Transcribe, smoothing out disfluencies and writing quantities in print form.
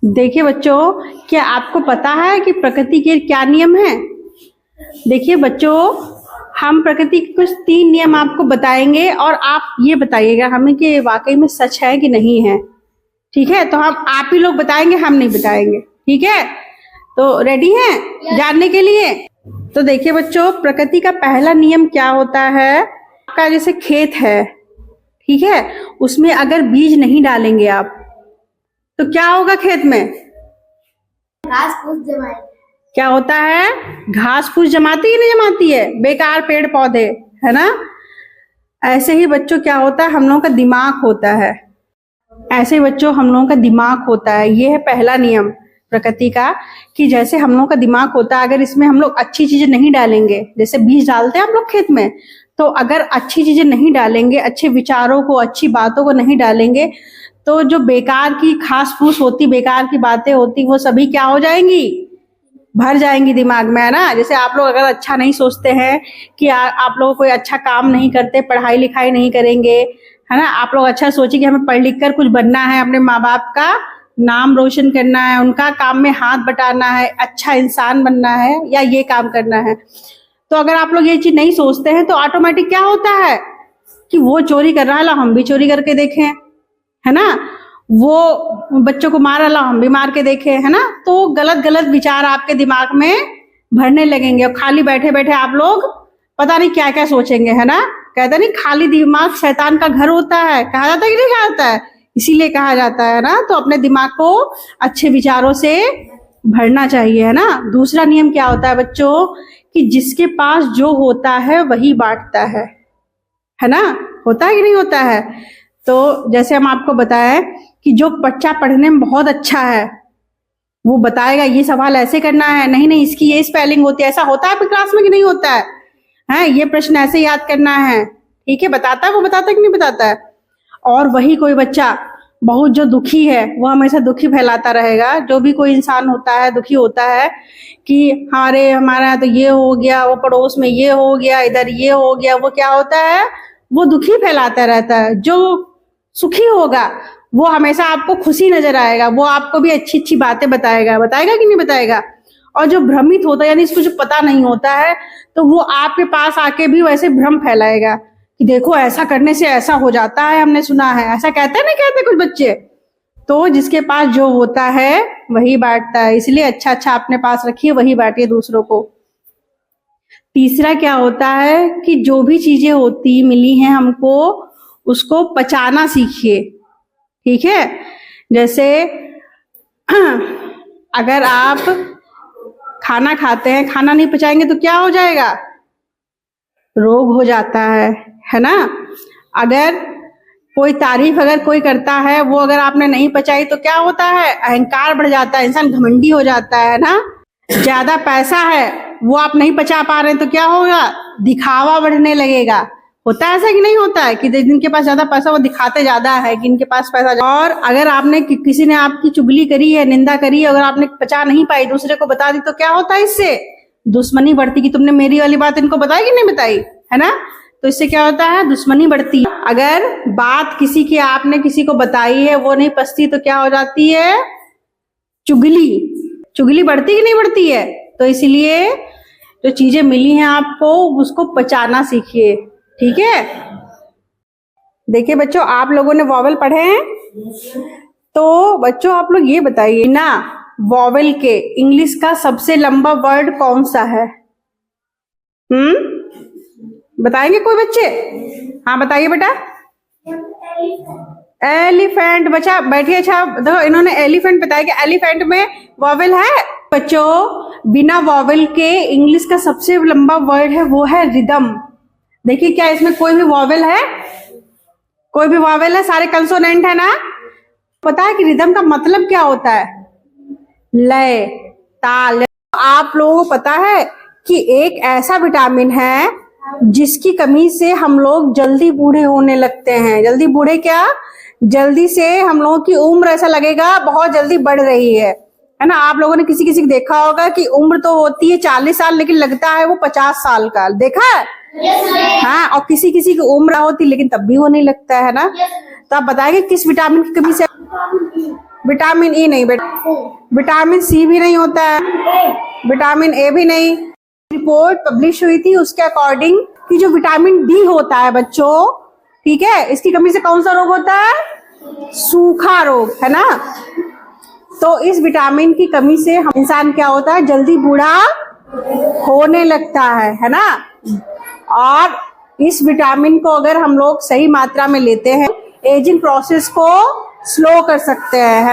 देखिए बच्चों, क्या आपको पता है कि प्रकृति के क्या नियम हैं? देखिए बच्चों, हम प्रकृति के कुछ 3 नियम आपको बताएंगे और आप ये बताइएगा हमें कि वाकई में सच है कि नहीं है। ठीक है, तो हम आप ही लोग बताएंगे, हम नहीं बताएंगे। ठीक है, तो रेडी हैं जानने के लिए? तो देखिए बच्चों, प्रकृति का पहला नियम क्या होता है? आपका जैसे खेत है, ठीक है, उसमें अगर बीज नहीं डालेंगे आप तो क्या होगा? खेत में घास फूस जमाए। क्या होता है? घास फूस जमाती है, नहीं जमाती है? बेकार पेड़ पौधे, है ना? ऐसे ही बच्चों क्या होता है, हम लोगों का दिमाग होता है। ऐसे ही बच्चों हम लोगों का दिमाग होता है। ये है पहला नियम प्रकृति का, कि जैसे हम लोगों का दिमाग होता है, अगर इसमें हम लोग अच्छी चीजें नहीं डालेंगे, जैसे बीज डालते हैं हम लोग खेत में, तो अगर अच्छी चीजें नहीं डालेंगे, अच्छे विचारों को, अच्छी बातों को नहीं डालेंगे, तो जो बेकार की घास फूस होती, बेकार की बातें होती, वो सभी क्या हो जाएंगी? भर जाएंगी दिमाग में, है ना? जैसे आप लोग अगर अच्छा नहीं सोचते हैं कि आप लोग कोई अच्छा काम नहीं करते, पढ़ाई लिखाई नहीं करेंगे, है ना, आप लोग अच्छा सोचिए कि हमें पढ़ लिख कर कुछ बनना है, अपने माँ बाप का नाम रोशन करना है, उनका काम में हाथ बटाना है, अच्छा इंसान बनना है, या ये काम करना है, तो अगर आप लोग ये चीज नहीं सोचते हैं तो ऑटोमेटिक क्या होता है कि वो चोरी कर रहा है, हम भी चोरी करके देखें, है ना? वो बच्चों को मार रहा, हम भी मार के देखें, है ना? तो गलत गलत विचार आपके दिमाग में भरने लगेंगे और खाली बैठे बैठे आप लोग पता नहीं क्या क्या सोचेंगे, है ना? कहता नहीं, खाली दिमाग शैतान का घर होता है, कहा जाता है कि नहीं कहा जाता है? इसीलिए कहा जाता है ना। तो अपने दिमाग को अच्छे विचारों से भरना चाहिए, है ना? दूसरा नियम क्या होता है बच्चों, कि जिसके पास जो होता है वही बांटता है ना? होता है कि नहीं होता है? तो जैसे हम आपको बताएं कि जो बच्चा पढ़ने में बहुत अच्छा है, वो बताएगा ये सवाल ऐसे करना है, नहीं नहीं इसकी ये स्पेलिंग होती है, ऐसा होता है आपकी क्लास में कि नहीं होता है? ये प्रश्न ऐसे याद करना है, ठीक है, बताता है, वो बताता है कि नहीं बताता है? और वही कोई बच्चा बहुत जो दुखी है, वो हमेशा दुखी फैलाता रहेगा। जो भी कोई इंसान होता है, दुखी होता है कि हमारा यहाँ तो ये हो गया, वो पड़ोस में ये हो गया, इधर ये हो गया, वो क्या होता है, वो दुखी फैलाता रहता है। जो सुखी होगा वो हमेशा आपको खुशी नजर आएगा, वो आपको भी अच्छी अच्छी बातें बताएगा कि नहीं बताएगा? और जो भ्रमित होता है, यानी इसको जो पता नहीं होता है, तो वो आपके पास आके भी वैसे भ्रम फैलाएगा कि देखो ऐसा करने से ऐसा हो जाता है, हमने सुना है, ऐसा कहते हैं, नहीं कहते कुछ बच्चे? तो जिसके पास जो होता है वही बांटता है, इसलिए अच्छा अच्छा अपने पास रखिए, वही बांटिए दूसरों को। तीसरा क्या होता है कि जो भी चीजें होती मिली हैं हमको, उसको पचाना सीखिए, ठीक है? जैसे अगर आप खाना खाते हैं, खाना नहीं पचाएंगे तो क्या हो जाएगा? रोग हो जाता है ना? अगर कोई तारीफ अगर कोई करता है, वो अगर आपने नहीं पचाई तो क्या होता है? अहंकार बढ़ जाता है, इंसान घमंडी हो जाता है ना? ज्यादा पैसा है, वो आप नहीं पचा पा रहे हैं तो क्या होगा? दिखावा बढ़ने लगेगा। होता है ऐसा कि नहीं होता है कि जिनके पास ज्यादा पैसा वो दिखाते ज्यादा है कि इनके पास पैसा। और अगर आपने किसी ने आपकी चुगली करी है, निंदा करी है, अगर आपने पचा नहीं पाई, दूसरे को बता दी, तो क्या होता है? इससे दुश्मनी बढ़ती कि तुमने मेरी वाली बात इनको बताई कि नहीं बताई, है ना? तो इससे क्या होता है? दुश्मनी बढ़ती है। अगर बात किसी की आपने किसी को बताई है, वो नहीं पचती, तो क्या हो जाती है? चुगली बढ़ती कि नहीं बढ़ती है? तो इसलिए जो चीजें मिली हैं आपको, उसको पचाना सीखिए, ठीक है? देखिए बच्चों, आप लोगों ने वॉवेल पढ़े हैं, तो बच्चों आप लोग ये बताइए ना, वॉवेल के इंग्लिश का सबसे लंबा वर्ड कौन सा है? बताएंगे कोई बच्चे? हाँ बताइए बेटा। एलिफेंट। बच्चा बैठिए। अच्छा देखो, इन्होंने एलिफेंट बताया कि एलिफेंट में वॉवेल है। बच्चों, बिना वॉवेल के इंग्लिश का सबसे लंबा वर्ड है, वो है रिदम। देखिए, क्या इसमें कोई भी वॉवेल है? कोई भी वॉवेल है? सारे कंसोनेंट है ना? पता है कि रिदम का मतलब क्या होता है? लय, ताल। आप लोगों को पता है कि एक ऐसा विटामिन है जिसकी कमी से हम लोग जल्दी बूढ़े होने लगते हैं। जल्दी बूढ़े क्या? जल्दी से हम लोगों की उम्र ऐसा लगेगा बहुत जल्दी बढ़ रही है ना? आप लोगों ने किसी किसी को देखा होगा कि उम्र तो होती है 40 साल, लेकिन लगता है वो 50 साल का। देखा है? हाँ, और किसी किसी की उम्र होती लेकिन तब भी वो नहीं लगता है ना। तो आप बताएंगे किस विटामिन की कमी से? विटामिन ई नहीं बेटा, विटामिन सी भी नहीं होता है, विटामिन ए भी नहीं। रिपोर्ट पब्लिश हुई थी उसके अकॉर्डिंग कि जो विटामिन डी होता है बच्चों, ठीक है, इसकी कमी से कौन सा रोग होता है? सूखा रोग, है ना। तो इस विटामिन की कमी से हम इंसान क्या होता है? जल्दी बूढ़ा होने लगता है ना। और इस विटामिन को अगर हम लोग सही मात्रा में लेते हैं, एजिंग प्रोसेस को स्लो कर सकते हैं, है ना।